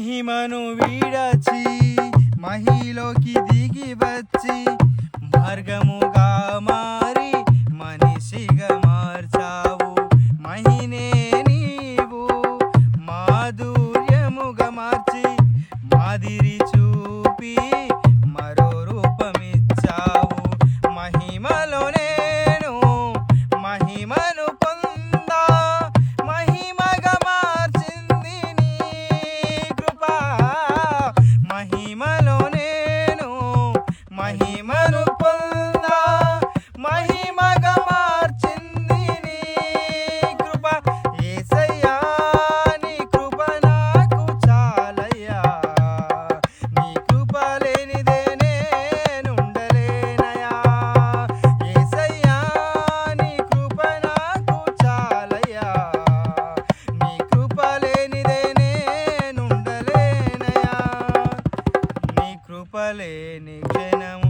మహిమను వీడచి మహిలోకి దిగి వచ్చి మార్గముగా మారి మనిషిగా మార్చావు. మహినే నీవు మాధుర్యముగా మార్చి మాదిరి చూపి మరో రూపమిచ్చావు. మహిమలో నేను మహిమను పొందా మహిమగా మార్చింది నీ కృప. మహిమలో నేను మహిమను పొందా మహిమగా మార్చింది నీ కృప. యేసయ్యా నీ కృప నాకు చాలయ్యా, నీ కృప లేనిదే నేనుండలేనయా. యేసయ్యా నీ కృప నాకు చాలయ్యా, నీ కృప లేనిదే నేనుండలేనయా. నీ కృప లేని క్షణము